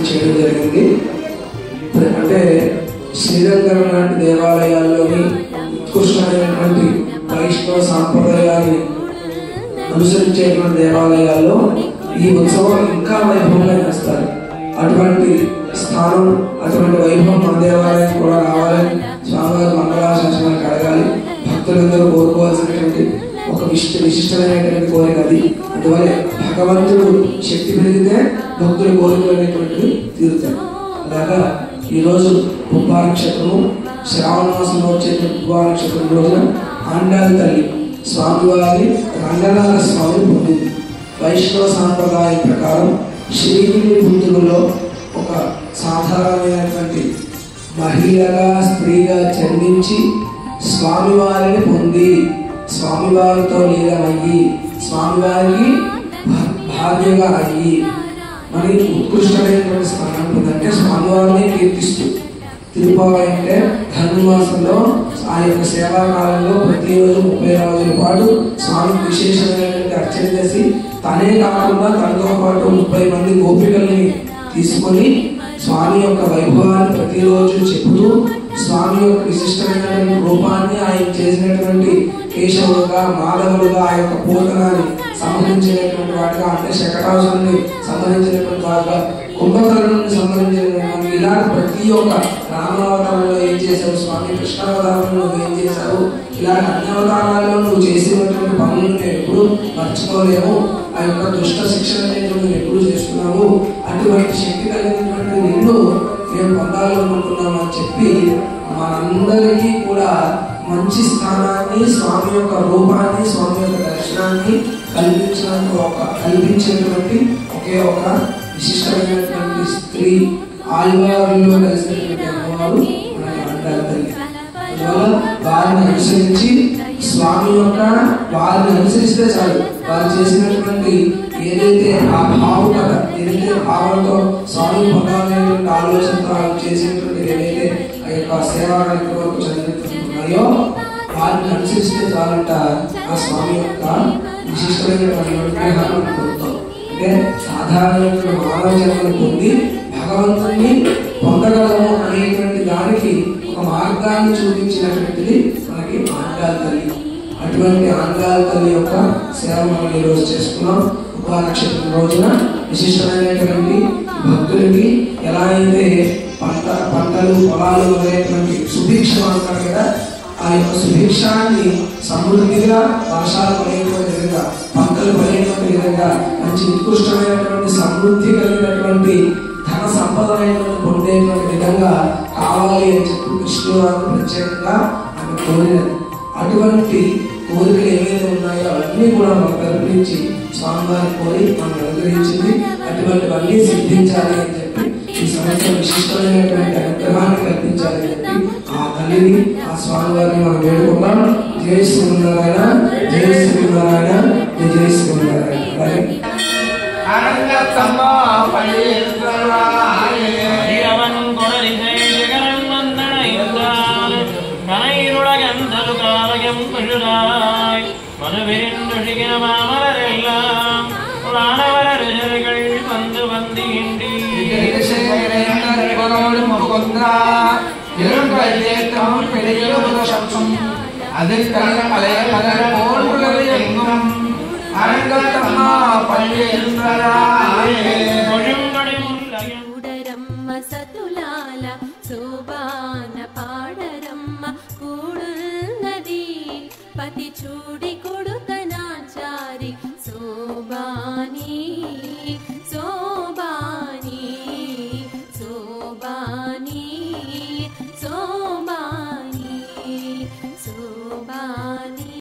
చేయడం జరిగింది. అంటే శ్రీరంగం లాంటి దేవాలయాల్లోని ఉత్కృష్టమైనటువంటి వైష్ణవ సాంప్రదాయాన్ని అనుసరించేటువంటి దేవాలయాల్లో ఈ ఉత్సవం ఇంకా వైభవంగా చేస్తారు. అటువంటి స్థానం, అటువంటి వైభవం మన దేవాలయం కూడా రావాలని స్వామివారి మంగళాశాసనానికి అడగాలి. భక్తులందరూ కోరుకోవాల్సినటువంటి ఒక విశిష్టమైనటువంటి కోరిక అది. అందువల్ల భగవంతుడు శక్తి పెరిగితే భక్తుల కోరికలు అనేటువంటివి తీరుతాయి. అలాగా ఈరోజు పుబ్బా నక్షత్రము, శ్రావణ మాసంలో వచ్చేటువంటి పుబ్బా నక్షత్రం రోజున ఆండాల తల్లి స్వామివారి రంగనాథ స్వామి పొందింది. వైష్ణవ సాంప్రదాయం ప్రకారం శ్రీగిరి బుద్ధులలో ఒక సాధారణమైనటువంటి మహిళగా స్త్రీగా జన్మించి స్వామివారిని పొంది స్వామివారితో లీలమయ్యి స్వామివారికి భార్యగా అయ్యి మరి ఉత్కృష్టమైనటువంటి స్థానం ఉంటుందంటే స్వామివారిని కీర్తిస్తూ తిరుపతి అంటే ధనుర్మాసంలో ఆ యొక్క సేవా కాలంలో ప్రతిరోజు 30 రోజుల పాటు స్వామికి విశేషమైనటువంటి అర్చన చేసి తనే కాకుండా తనతో పాటు 30 మంది గోపికల్ని తీసుకొని స్వామి యొక్క వైభవాన్ని ప్రతిరోజు చెబుతూ స్వామి యొక్క విశిష్టమైనటువంటి రూపాన్ని ఆయన చేసినటువంటి కేశవులుగా మాధవులుగా ఆ యొక్క పూతనాన్ని సంబంధించినటువంటి వాటిగా అంటే శకటాసుని సంబంధించినటువంటి వాటిగా కుంభకర్ణుని సంబంధించినటువంటి ఇలాంటి ప్రతి ఒక్క రామావతారంలో ఏం చేశారు, స్వామి కృష్ణావతారంలో ఏం చేశారు, ఇలాంటి అన్ని అవతారాల్లో నువ్వు చేసినటువంటి పనులు నేను ఎప్పుడు మర్చిపోలేము. ఆ యొక్క దుష్ట శిక్షణ నువ్వు ఎప్పుడు చేస్తున్నావు, అటువంటి శక్తి కలిగినటువంటి నిన్ను మేము పొందాలనుకుంటున్నాము అని చెప్పి మనందరికీ కూడా మంచి స్థానాన్ని, స్వామి యొక్క రూపాన్ని, స్వామి యొక్క దర్శనాన్ని కల్పించేటువంటి ఒకే ఒక విశిష్టమైనటువంటి స్త్రీ ఆల్వారిలో కలిసినటువంటి అమ్మవారు మనకి ఆండాల తల్లి. అందువల్ల వారిని అనుసరించి స్వామి యొక్క వారిని అనుసరిస్తే చాలు, వారు చేసినటువంటి ఏదైతే ఆ భావుకత, ఏదైతే భావంతో స్వామి పొందాలనేటువంటి ఆలోచనతో చేసినటువంటి ఏదైతే ఆ యొక్క సేవా కార్యక్రమాలకు చదివిస్తున్నాయో వారిని అనుసరిస్తే చాలంట ఆ స్వామి యొక్క విశిష్టమైనటువంటి అనుగ్రహాన్ని పొందుతాం. అంటే సాధారణమైన మానవ జన్మను పొంది భగవంతుని పొందగలము అనేటువంటి దానికి ఒక మార్గాన్ని చూపించినటువంటిది మనకి ఆండాల తల్లి. అటువంటి ఆండాల తల్లి యొక్క సేవ మనం ఈరోజు చేసుకున్నాం. ఉపా నక్షత్రం రోజున విశిష్టమైనటువంటి భక్తులకి ఎలా అయితే పంటలు పొలాలు అనేటువంటి సుభిక్షం అంటారు కదా, ఆ యొక్క సుభిక్షాన్ని సమృద్ధిగా వర్షాలు పడేటువంటి విధంగా, పంటలు పడేటువంటి విధంగా మంచి ఉత్కృష్టమైనటువంటి సమృద్ధి కలిగినటువంటి ధన సంపదమైనటువంటి పొందేటువంటి విధంగా కావాలి అని చెప్పి కృష్ణుడు ప్రత్యేకంగా ఆయన కోరినది. అటువంటి కోరికలు ఏవైతే ఉన్నాయో అవన్నీ కూడా మనకు కల్పించి స్వామివారి కోరి మనం అనుగ్రహించింది. అటువంటివన్నీ సిద్ధించాలి అని చెప్పి ఈ సంవత్సరం విశిష్టమైనటువంటి అనుగ్రహాన్ని కల్పించాలి అని చెప్పి ఆ తల్లిని, ఆ స్వామివారిని మనం వేడుకున్నాం. జై శ్రీనారాయణ, జై శ్రీనారాయణ, జై శ్రీనారాయణ. அதில் கலந்த பழைய மலர் போன்றுள்ளது எங்கும் அரங்கத்தம்மா பள்ளி కూడరమ్మ సతులాల శోభాన పాడరమ్మ కూడున్నది పతి చూడి